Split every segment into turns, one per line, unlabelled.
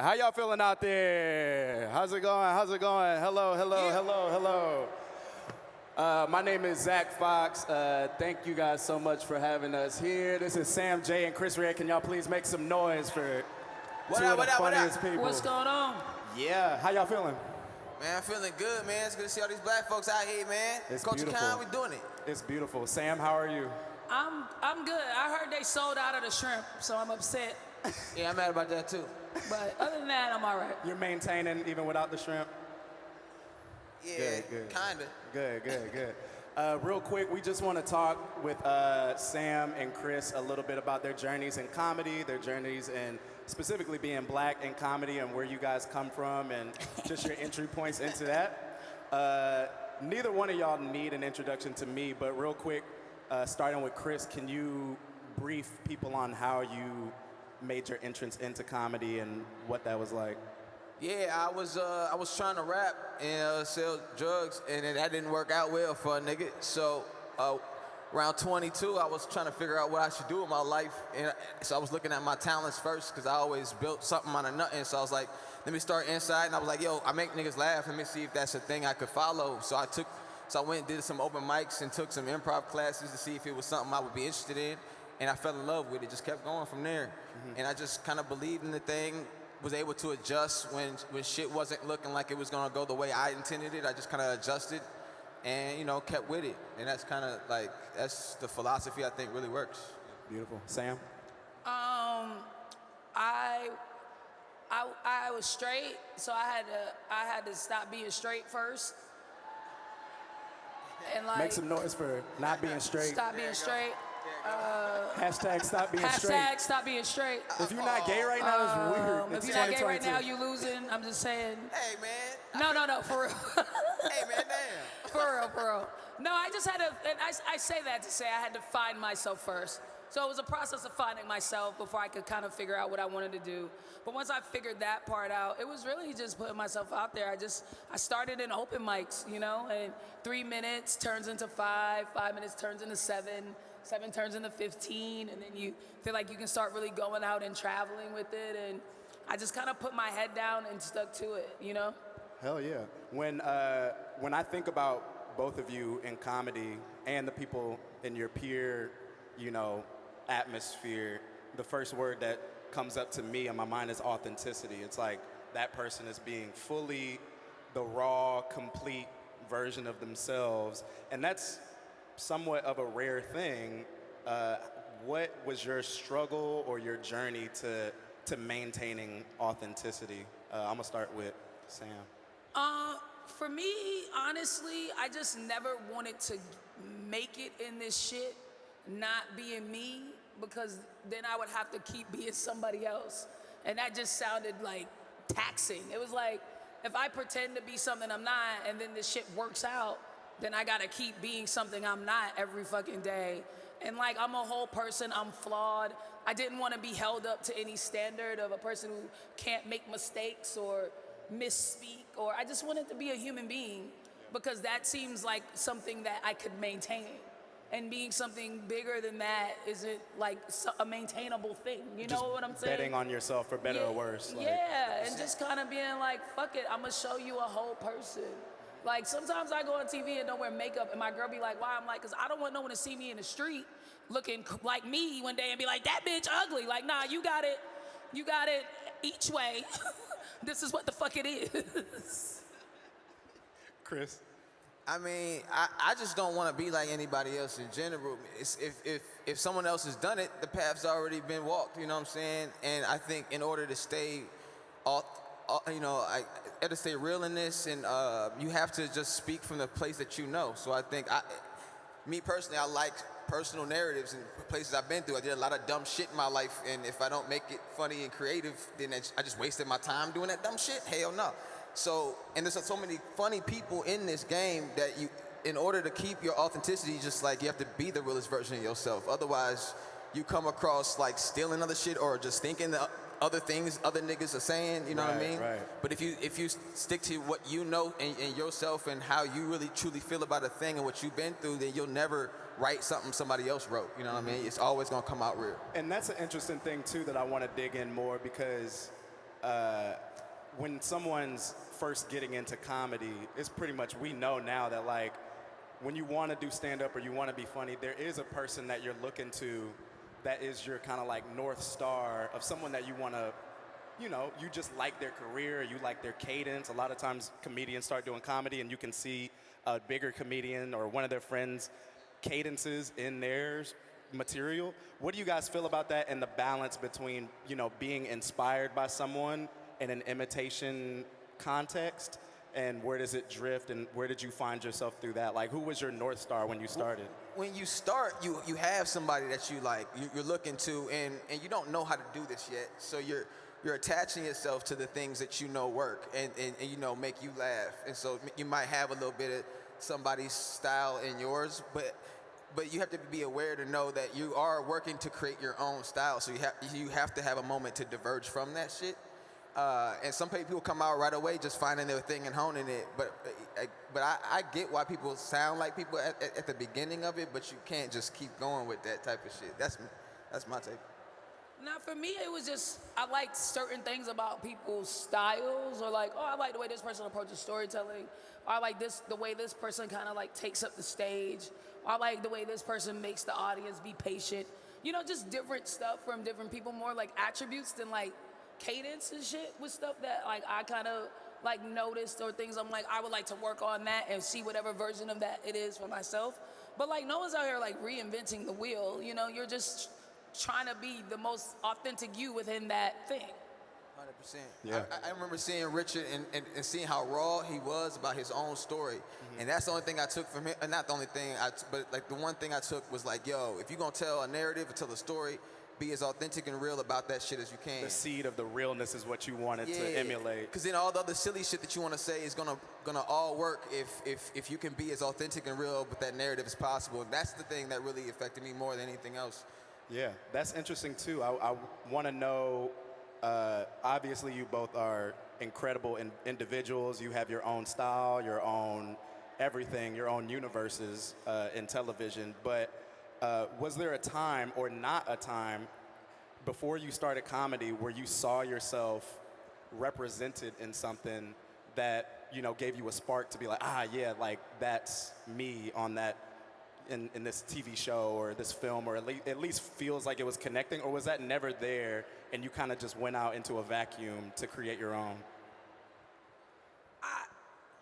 How y'all feeling out there? How's it going? How's it going? Hello, hello, hello, hello. My name is Zach Fox. Thank you guys so much for having us here. This is Sam J and Chris Red. Can y'all please make some noise for two of the funniest people?
What's going on?
Yeah, how y'all feeling?
Man, I'm feeling good, man. It's good to see all these black folks out here, man.
It's
Culture
beautiful.
Con, we doing it.
It's beautiful. Sam, how are you?
I'm good. I heard they sold out of the shrimp, so I'm upset.
Yeah, I'm mad about that too.
But other than that, I'm all right.
You're maintaining even without the shrimp?
Yeah,
Good.
kinda.
Good. Real quick, we just want to talk with Sam and Chris a little bit about their journeys in comedy, their journeys in specifically being black in comedy and where you guys come from and just your entry points into that. Neither one of y'all need an introduction to me, but real quick, starting with Chris, can you brief people on how you made your entrance into comedy and what that was like?
Yeah, I was trying to rap and sell drugs, and that didn't work out well for a nigga. So around 22, I was trying to figure out what I should do with my life. And so I was looking at my talents first, because I always built something out of nothing. So I was like, let me start inside. And I was like, yo, I make niggas laugh. Let me see if that's a thing I could follow. So I went and did some open mics and took some improv classes to see if it was something I would be interested in. And I fell in love with it, just kept going from there. Mm-hmm. And I just kind of believed in the thing, was able to adjust when shit wasn't looking like it was gonna go the way I intended it. I just kind of adjusted and, you know, kept with it. And that's kind of like, that's the philosophy I think really works.
Beautiful. Sam?
I was straight, so I had to stop being straight first. And like,
Make some noise for not being straight.
Stop being straight.
Hashtag stop being straight.
Hashtag stop being straight.
If you're not gay right now, it's weird.
If
It's
you're not gay right
2022.
now, you losing. I'm just saying.
Hey, man.
No, for real.
Hey, man, damn.
For real. No, I just had to, and I say that to say I had to find myself first. So it was a process of finding myself before I could kind of figure out what I wanted to do. But once I figured that part out, it was really just putting myself out there. I started in open mics, you know, and 3 minutes turns into 5 minutes turns into 7 turns into 15, and then you feel like you can start really going out and traveling with it. And I just kind of put my head down and stuck to it, you know?
Hell yeah. When I think about both of you in comedy and the people in your peer, you know, atmosphere, the first word that comes up to me in my mind is authenticity. It's like that person is being fully the raw, complete version of themselves. And that's somewhat of a rare thing. What was your struggle or your journey to maintaining authenticity? I'm gonna start with Sam.
For me, honestly, I just never wanted to make it in this shit not being me, because then I would have to keep being somebody else. And that just sounded like taxing. It was like, if I pretend to be something I'm not and then this shit works out, then I gotta keep being something I'm not every fucking day. And like, I'm a whole person, I'm flawed. I didn't wanna be held up to any standard of a person who can't make mistakes or misspeak, or I just wanted to be a human being, because that seems like something that I could maintain. And being something bigger than that isn't like a maintainable thing. You know what I'm saying?
Betting on yourself for better or worse. Like.
Yeah, and just kind of being like, fuck it, I'm gonna show you a whole person. Like, sometimes I go on TV and don't wear makeup, and my girl be like, why? I'm like, because I don't want no one to see me in the street looking like me one day and be like, that bitch ugly. Like, nah, you got it each way. This is what the fuck it is.
Chris?
I mean, I just don't want to be like anybody else in general. If someone else has done it, the path's already been walked, you know what I'm saying? And I think in order to stay, you know, I had to stay real in this, and you have to just speak from the place that you know. So I think, me personally, I like personal narratives and places I've been through. I did a lot of dumb shit in my life, and if I don't make it funny and creative, then I just wasted my time doing that dumb shit? Hell no. So, and there's so many funny people in this game that you, in order to keep your authenticity, just like you have to be the realest version of yourself. Otherwise, you come across like stealing other shit or just thinking the other things other niggas are saying, you know what I mean?
Right.
But if you stick to what you know and yourself and how you really truly feel about a thing and what you've been through, then you'll never write something somebody else wrote, you know what I mean? It's always gonna come out real.
And that's an interesting thing too that I want to dig in more, because when someone's first getting into comedy, it's pretty much, we know now that like when you want to do stand-up or you want to be funny, there is a person that you're looking to that is your kind of like North Star of someone that you want to, you know, you just like their career, you like their cadence. A lot of times comedians start doing comedy and you can see a bigger comedian or one of their friends' cadences in their material. What do you guys feel about that and the balance between, you know, being inspired by someone in an imitation context, and where does it drift, and where did you find yourself through that? Like, who was your North Star when you started?
When you start, you have somebody that you like, you're looking to, and you don't know how to do this yet. So you're attaching yourself to the things that you know work and you know make you laugh. And so you might have a little bit of somebody's style in yours, but you have to be aware to know that you are working to create your own style. So you have to have a moment to diverge from that shit. And some people come out right away just finding their thing and honing it. But I get why people sound like people at the beginning of it, but you can't just keep going with that type of shit. That's my take.
Now, for me, it was just, I liked certain things about people's styles, or like, oh, I like the way this person approaches storytelling, or I like the way this person kind of like takes up the stage, or I like the way this person makes the audience be patient. You know, just different stuff from different people, more like attributes than like cadence and shit with stuff that like I kind of like noticed, or things I'm like, I would like to work on that and see whatever version of that it is for myself. But like, no one's out here like reinventing the wheel, you know, you're just trying to be the most authentic you within that thing.
100%.
Yeah.
I remember seeing Richard and seeing how raw he was about his own story. And that's the only thing I took from him. Not the only thing, but like the one thing I took was like, yo, if you're going to tell a narrative or tell a story, be as authentic and real about that shit as you can.
The seed of the realness is what you wanted to emulate.
Because then all the other silly shit that you want to say is gonna all work if you can be as authentic and real with that narrative as possible. And that's the thing that really affected me more than anything else.
Yeah, that's interesting too. I want to know, obviously you both are incredible individuals. You have your own style, your own everything, your own universes in television. But was there a time or not a time before you started comedy where you saw yourself represented in something that, you know, gave you a spark to be like, yeah, like that's me on that, in this TV show or this film, or at least feels like it was connecting? Or was that never there and you kind of just went out into a vacuum to create your own?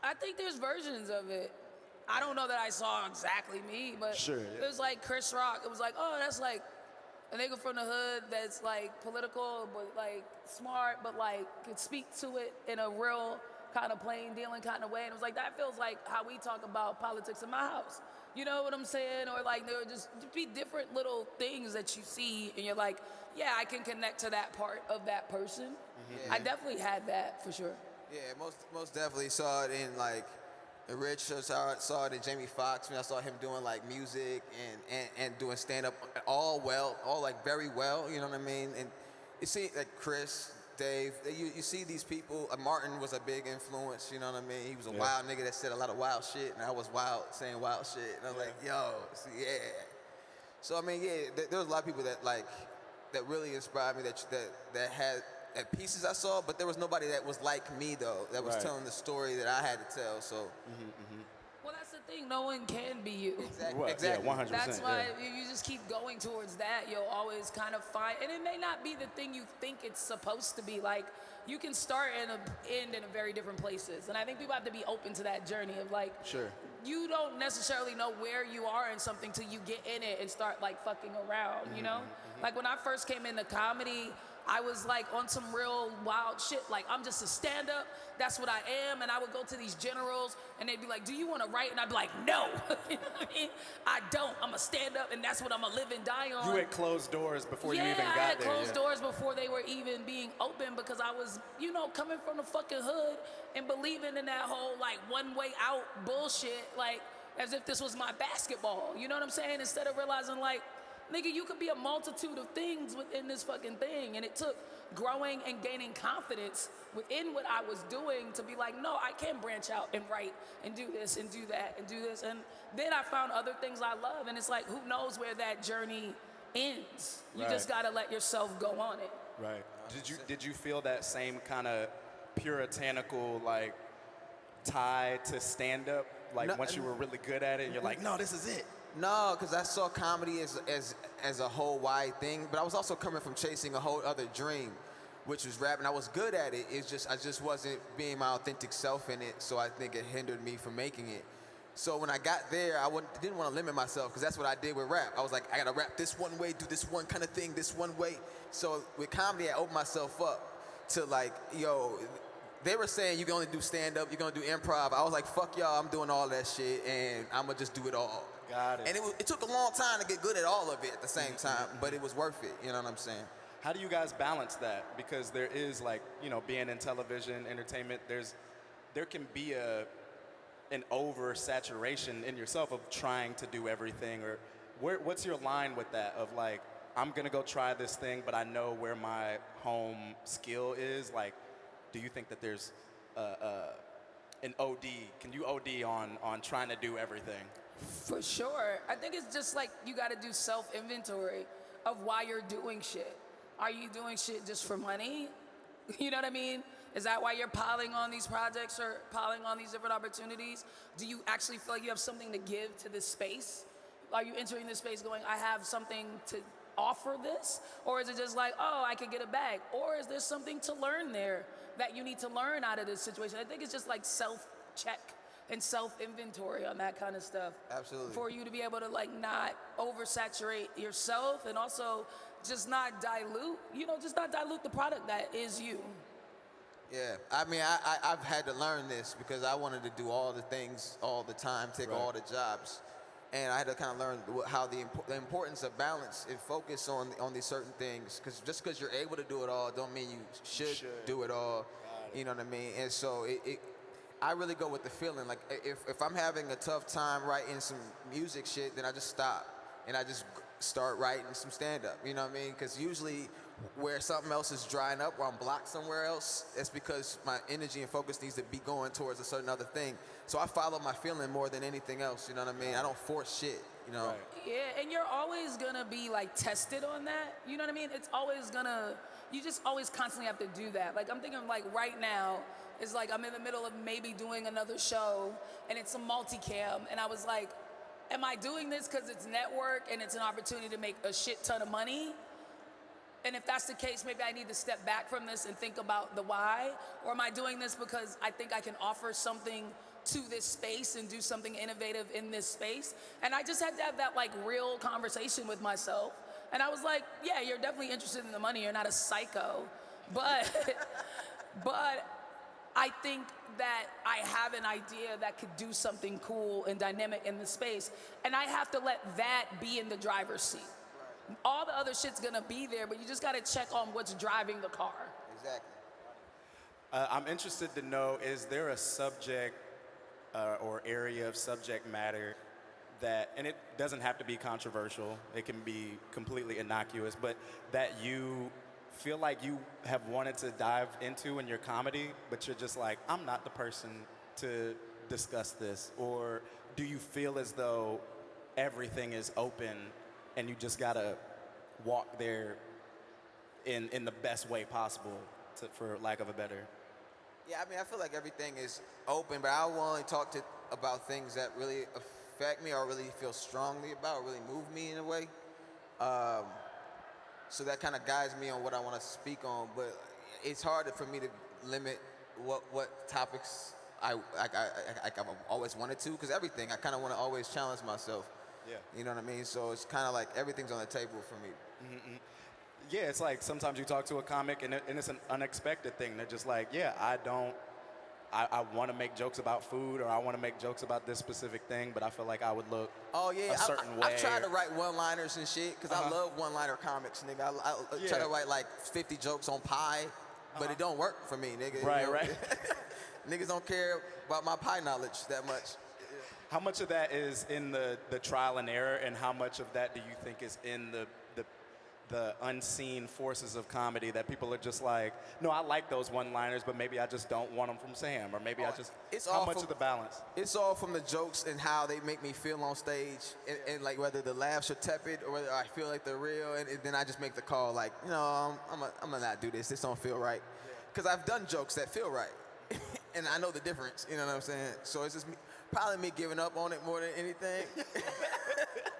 I think there's versions of it. I don't know that I saw exactly me, but
Sure,
it
yeah.
was like Chris Rock. It was like, oh, that's like a nigga from the hood that's like political, but like smart, but like could speak to it in a real kind of plain dealing kind of way. And it was like, that feels like how we talk about politics in my house. You know what I'm saying? Or like there would just be different little things that you see and you're like, yeah, I can connect to that part of that person.
Mm-hmm.
I definitely had that for sure.
Yeah, most definitely saw it in like Rich, saw it in Jamie Foxx when I saw him doing like music and doing stand up all like very well, you know what I mean? And you see like Chris, Dave, you see these people. Martin was a big influence, you know what I mean? He was a wild nigga that said a lot of wild shit, and I was wild saying wild shit. And I was like, yo, yeah. So I mean, yeah, there was a lot of people that really inspired me that had pieces I saw, but there was nobody that was like me though, that was telling the story that I had to tell. So.
Well, that's the thing. No one can be you.
Exactly.
Yeah, 100%.
That's why you just keep going towards that. You'll always kind of find, and it may not be the thing you think it's supposed to be. Like, you can start and end in a very different places. And I think people have to be open to that journey of like,
Sure.
You don't necessarily know where you are in something till you get in it and start like fucking around, you know? Like when I first came into comedy, I was like on some real wild shit. Like, I'm just a stand-up, that's what I am. And I would go to these generals and they'd be like, do you want to write? And I'd be like, no. You know what I mean? I don't. I'm a stand-up and that's what I'm gonna live and die on.
You had closed doors before you even got there.
I had closed doors before they were even being open, because I was, you know, coming from the fucking hood and believing in that whole like one way out bullshit, like as if this was my basketball. You know what I'm saying? Instead of realizing like, nigga, you could be a multitude of things within this fucking thing. And it took growing and gaining confidence within what I was doing to be like, no, I can branch out and write and do this and do that and do this. And then I found other things I love. And it's like, who knows where that journey ends? You just gotta let yourself go on it.
Right. did you feel that same kind of puritanical like tie to stand up? Like
No,
once you were really good at it, and you're like, no, this is it.
No, because I saw comedy as a whole wide thing, but I was also coming from chasing a whole other dream, which was rap, and I was good at it. It's just I just wasn't being my authentic self in it, so I think it hindered me from making it. So when I got there, didn't want to limit myself because that's what I did with rap. I was like, I gotta rap this one way, do this one kind of thing, this one way. So with comedy, I opened myself up to like, yo, they were saying you can only do stand-up, you're gonna do improv. I was like, fuck y'all, I'm doing all that shit, and I'm gonna just do it all.
Got it.
And it took a long time to get good at all of it at the same time, but it was worth it, you know what I'm saying?
How do you guys balance that? Because there is like, you know, being in television, entertainment, there can be an oversaturation in yourself of trying to do everything, or what's your line with that of like, I'm gonna go try this thing, but I know where my home skill is. Like, do you think that there's an OD? Can you OD on trying to do everything?
For sure. I think it's just like you got to do self-inventory of why you're doing shit. Are you doing shit just for money? You know what I mean? Is that why you're piling on these projects or piling on these different opportunities? Do you actually feel like you have something to give to this space? Are you entering this space going, I have something to offer this? Or is it just like, oh, I could get a bag? Or is there something to learn there that you need to learn out of this situation? I think it's just like self-check and self-inventory on that kind of stuff.
Absolutely.
For you to be able to like not oversaturate yourself and also just not dilute, just not dilute the product that is you.
Yeah, I mean, I've had to learn this because I wanted to do all the things all the time, take all the jobs. And I had to kind of learn how the importance of balance and focus on these certain things. Because just because you're able to do it all don't mean you should do it all. You know what I mean? And so I really go with the feeling. Like if I'm having a tough time writing some music shit, then I just stop and I just start writing some stand-up. You know what I mean? Because usually where something else is drying up or I'm blocked somewhere else, it's because my energy and focus needs to be going towards a certain other thing. So I follow my feeling more than anything else, you know what I mean? I don't force shit, you know?
Right.
Yeah, and you're always gonna be like tested on that, you know what I mean? It's always gonna, you just always constantly have to do that. Like I'm thinking like right now, it's like I'm in the middle of maybe doing another show and it's a multicam and I was like, am I doing this because it's network and it's an opportunity to make a shit ton of money? And if that's the case, maybe I need to step back from this and think about the why. Or am I doing this because I think I can offer something to this space and do something innovative in this space? And I just had to have that like real conversation with myself. And I was like, yeah, you're definitely interested in the money. You're not a psycho. But, but I think that I have an idea that could do something cool and dynamic in the space. And I have to let that be in the driver's seat. All the other shit's gonna be there, but you just gotta check on what's driving the car.
Exactly.
I'm interested to know, is there a subject or area of subject matter that, and it doesn't have to be controversial, it can be completely innocuous, but that you feel like you have wanted to dive into in your comedy, but you're just like, I'm not the person to discuss this? Or do you feel as though everything is open and you just gotta walk there in the best way possible, for lack of a better?
Yeah, I mean, I feel like everything is open, but I will only talk about things that really affect me or really feel strongly about or really move me in a way. So that kind of guides me on what I want to speak on, but it's hard for me to limit what topics I've always wanted to, because everything, I kind of want to always challenge myself.
Yeah.
You know what I mean? So it's kind of like everything's on the table for me.
Mm-hmm. Yeah, it's like sometimes you talk to a comic and it's an unexpected thing. They're just like, yeah, I want to make jokes about food or I want to make jokes about this specific thing, but I feel like I would look a certain way.
I've tried to write one-liners and shit, because I love one-liner comics, nigga. I try to write like 50 jokes on pie, but it don't work for me, nigga.
Right,
you know?
right.
Niggas don't care about my pie knowledge that much.
How much of that is in the trial and error, and how much of that do you think is in the unseen forces of comedy that people are just like, no, I like those one-liners, but maybe I just don't want them from Sam, or maybe I just,
It's
how
all
much
from-
of the balance?
It's all from the jokes and how they make me feel on stage, and like whether the laughs are tepid or whether I feel like they're real, and then I just make the call like, I'm gonna not do this. This don't feel right, because I've done jokes that feel right, and I know the difference. You know what I'm saying? So it's just probably me giving up on it more than anything.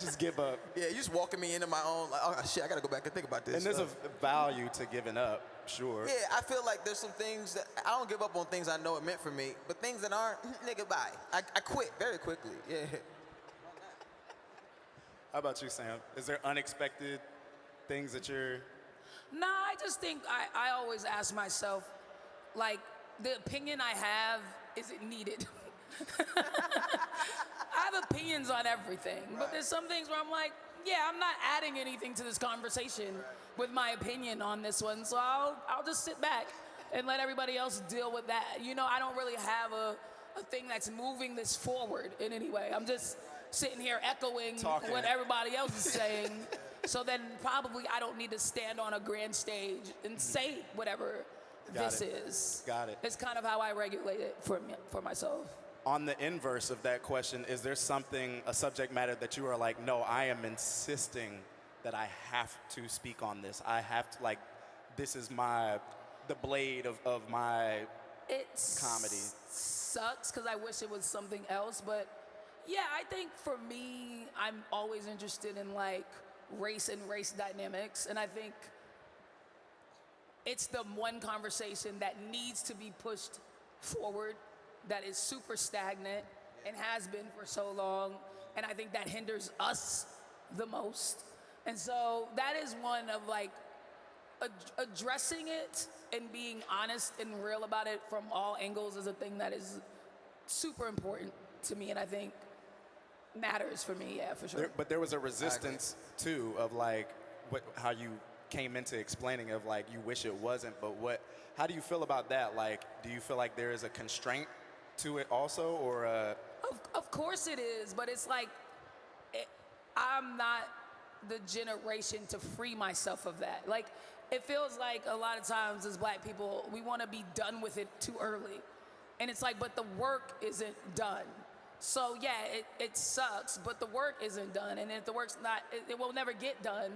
Just give up.
Yeah, you just walking me into my own, like, oh shit, I gotta go back and think about this.
And there's a value to giving up, sure.
Yeah, I feel like there's some things that I don't give up on things I know it meant for me, but things that aren't, nigga, bye. I quit very quickly. Yeah.
How about you, Sam? Is there unexpected things that you're...
Nah, I just think I always ask myself, like, the opinion I have, is it needed? I have opinions on everything, but there's some things where I'm like, yeah, I'm not adding anything to this conversation with my opinion on this one, so I'll just sit back and let everybody else deal with that. You know, I don't really have a thing that's moving this forward in any way. I'm just sitting here echoing what everybody else is saying. So then probably I don't need to stand on a grand stage and say whatever this is.
Got it.
It's kind of how I regulate it for myself.
On the inverse of that question, is there something, a subject matter that you are like, no, I am insisting that I have to speak on this. I have to, like, this is the blade of my comedy.
Sucks because I wish it was something else, but yeah, I think for me, I'm always interested in like race and race dynamics, and I think it's the one conversation that needs to be pushed forward, that is super stagnant and has been for so long, and I think that hinders us the most. And so that is one of like addressing it and being honest and real about it from all angles is a thing that is super important to me, and I think matters for me, yeah, for sure.
But there was a resistance too of like how you came into explaining of like you wish it wasn't, but how do you feel about that? Like, do you feel like there is a constraint to it also, or
Of course it is, but it's like I'm not the generation to free myself of that. Like, it feels like a lot of times as black people, we want to be done with it too early. And it's like, but the work isn't done. So yeah, it sucks, but the work isn't done. And if the work's not, it will never get done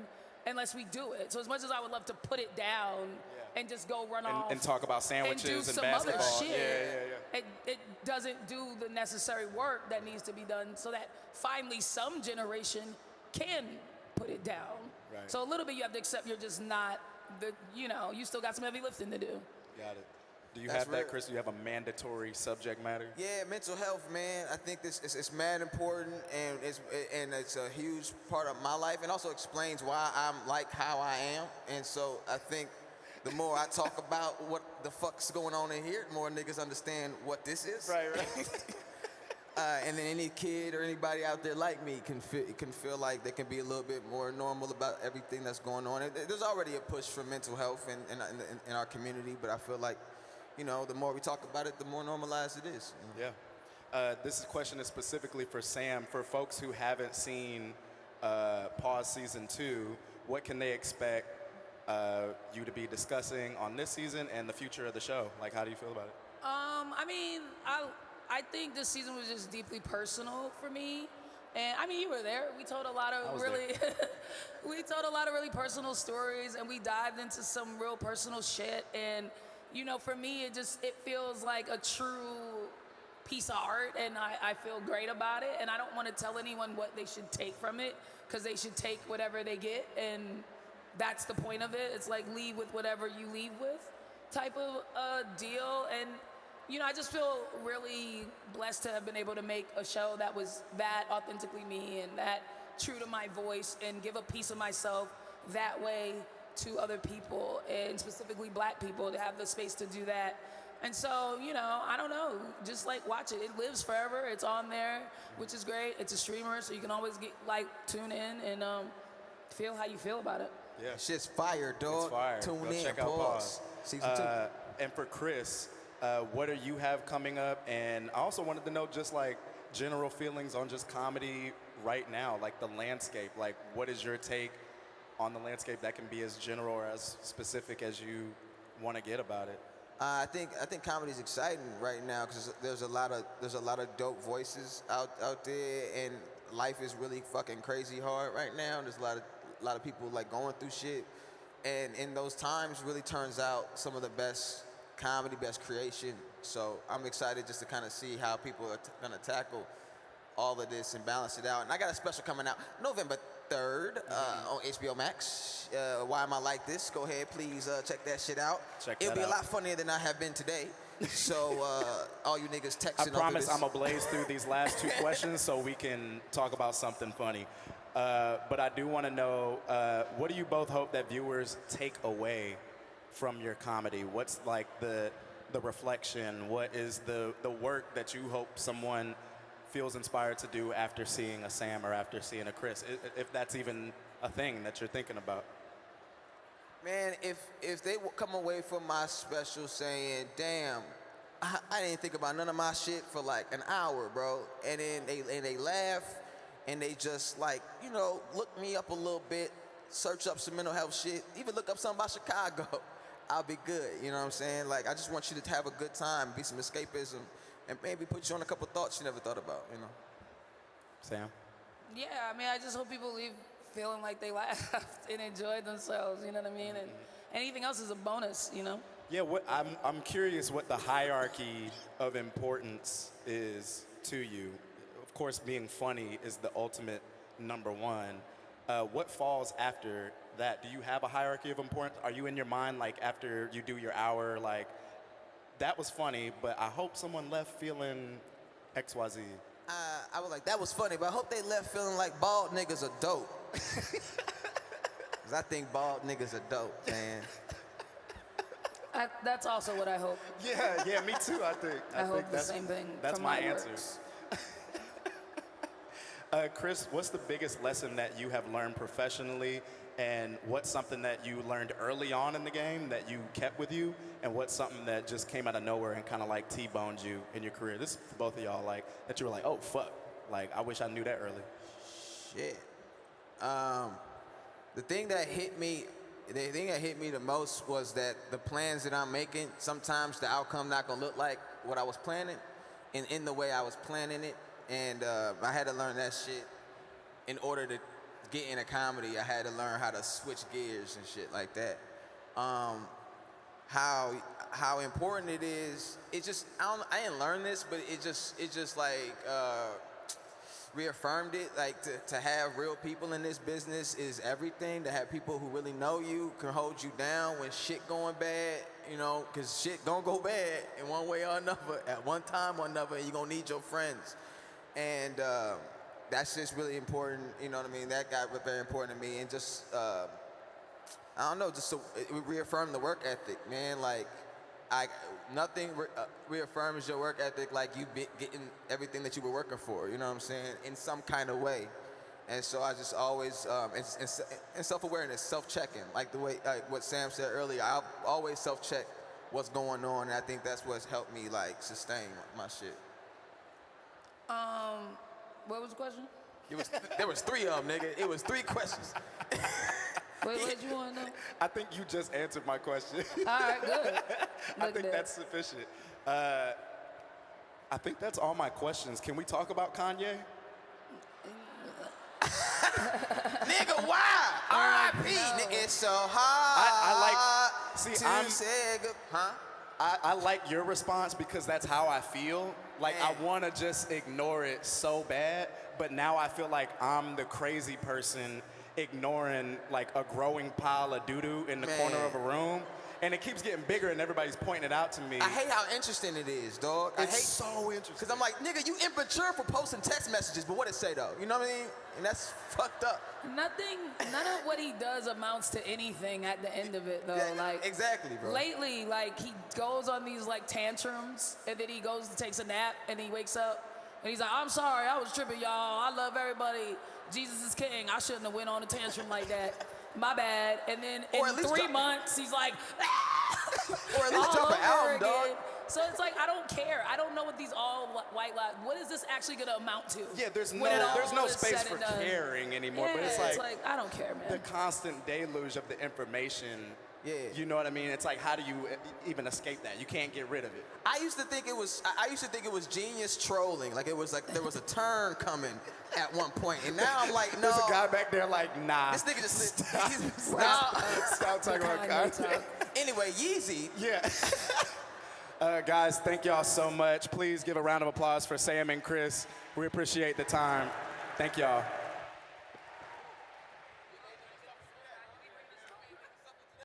unless we do it. So as much as I would love to put it down and just go run off
and talk about sandwiches
and do
and
some
basketball.
other shit,
Yeah.
it doesn't do the necessary work that needs to be done so that finally some generation can put it down.
Right.
So a little bit you have to accept you're just not you still got some heavy lifting to do.
Got it. Do you
That's
have that,
real.
Chris? Do you have a mandatory subject matter?
Yeah, mental health, man. I think this it's mad important, and it's a huge part of my life, and also explains why I'm like how I am. And so I think the more I talk about what the fuck's going on in here, the more niggas understand what this is.
Right.
And then any kid or anybody out there like me can feel like they can be a little bit more normal about everything that's going on. There's already a push for mental health in our community, but I feel like, the more we talk about it, the more normalized it is.
Yeah. This question is specifically for Sam. For folks who haven't seen Pause Season 2, what can they expect you to be discussing on this season and the future of the show? Like, how do you feel about it?
I think this season was just deeply personal for me. And I mean, you were there. We told a lot of really personal stories, and we dived into some real personal shit. And for me, it feels like a true piece of art, and I feel great about it. And I don't want to tell anyone what they should take from it, because they should take whatever they get, and that's the point of it. It's like leave with whatever you leave with type of deal. And I just feel really blessed to have been able to make a show that was that authentically me and that true to my voice, and give a piece of myself that way to other people, and specifically black people, to have the space to do that. And so, I don't know, just like watch it. It lives forever. It's on there, which is great. It's a streamer, so you can always tune in and feel how you feel about it.
Yeah.
Shit's fire, dog.
It's fire.
Tune
Go
in,
check out
pause. Season 2.
And for Chris, what do you have coming up? And I also wanted to know just like general feelings on just comedy right now, like the landscape. Like, what is your take on the landscape that can be as general or as specific as you want to get about it?
I think comedy's exciting right now because there's a lot of dope voices out there, and life is really fucking crazy hard right now. There's a lot of people like going through shit, and in those times really turns out some of the best comedy, best creation. So I'm excited just to kind of see how people are gonna tackle all of this and balance it out. And I got a special coming out November 3rd on HBO Max. Why Am I Like This? Go ahead, please check that shit out. It'll be a lot funnier than I have been today. So all you niggas texting.
I promise I'm gonna blaze through these last two questions so we can talk about something funny. But I do want to know, what do you both hope that viewers take away from your comedy? What's like the reflection? What is the work that you hope someone feels inspired to do after seeing a Sam or after seeing a Chris, if that's even a thing that you're thinking about?
Man, if they come away from my special saying, damn, I didn't think about none of my shit for like an hour, bro, and then they laugh and they just like, you know, look me up a little bit, search up some mental health shit, even look up something about Chicago, I'll be good, you know what I'm saying? Like, I just want you to have a good time, be some escapism, and maybe put you on a couple thoughts you never thought about, you know? Sam?
Yeah, I mean, I just hope people leave feeling like they laughed and enjoyed themselves, you know what I mean? And anything else is a bonus, you know?
Yeah, I'm curious what the hierarchy of importance is to you. Of course, being funny is the ultimate number one. What falls after that? Do you have a hierarchy of importance? Are you in your mind, like, after you do your hour, like, that was funny, but I hope someone left feeling XYZ?
I was like, that was funny, but I hope they left feeling like bald niggas are dope. Because I think bald niggas are dope, man.
That's also what I hope.
Yeah, me too, I think.
I hope the same thing.
That's
from
my
my
answer.
works.
Chris, what's the biggest lesson that you have learned professionally, and what's something that you learned early on in the game that you kept with you, and what's something that just came out of nowhere and kind of like T-boned you in your career? This is for both of y'all, like, that you were like, oh, fuck, like, I wish I knew that early.
Shit. The thing that hit me the most was that the plans that I'm making, sometimes the outcome not gonna look like what I was planning, and in the way I was planning it. And I had to learn that shit in order to get into comedy. I had to learn how to switch gears and shit like that. How important it is. It just I didn't learn this, but it just like reaffirmed it. Like to have real people in this business is everything. To have people who really know you, can hold you down when shit going bad. You know, because shit gonna go bad in one way or another at one time or another. And you gonna need your friends. And that's just really important, you know what I mean? That got very important to me. And just, I don't know, just it reaffirmed the work ethic, man. Like, nothing reaffirms your work ethic like you getting everything that you were working for, you know what I'm saying? In some kind of way. And so I just always, and self-awareness, self-checking, like the way, like what Sam said earlier, I always self-check what's going on, and I think that's what's helped me, like, sustain my shit.
What was the question?
There was three of them, nigga. It was three questions.
What did you want to know?
I think you just answered my question.
All right, good.
I think that's sufficient. I think that's all my questions. Can we talk about Kanye?
Nigga, why? R.I.P. Nigga, it's so hard.
I like your response because that's how I feel. Like, I want to just ignore it so bad, but now I feel like I'm the crazy person ignoring, like, a growing pile of doo-doo in the corner of a room. And it keeps getting bigger and everybody's pointing it out to me.
I hate how interesting it is, dog.
It's so interesting.
Because I'm like, nigga, you immature for posting text messages, but what it say, though? You know what I mean? And that's fucked up.
None of what he does amounts to anything at the end of it, though.
Yeah,
like,
exactly, bro.
Lately, like, he goes on these, like, tantrums, and then he goes and takes a nap, and he wakes up, and he's like, I'm sorry, I was tripping, y'all. I love everybody. Jesus is king. I shouldn't have went on a tantrum like that. My bad. And then in 3 months, he's like,
or at least drop an album, dog.
So it's like, I don't care. I don't know what these all white lies, what is this actually gonna amount to?
Yeah, there's
when it all
no
is
space
said
for
and done?
caring anymore.
Yeah,
But it's like
I don't care, man.
the constant deluge of the information.
Yeah.
You know what I mean? It's like, how do you even escape that? You can't get rid of it.
I used to think it was genius trolling. Like it was like there was a turn coming at one point, and now I'm like, no.
There's a guy back there like, nah.
This nigga just
Stop talking about content.
Anyway, Yeezy.
Yeah. Guys, thank y'all so much. Please give a round of applause for Sam and Chris. We appreciate the time. Thank y'all.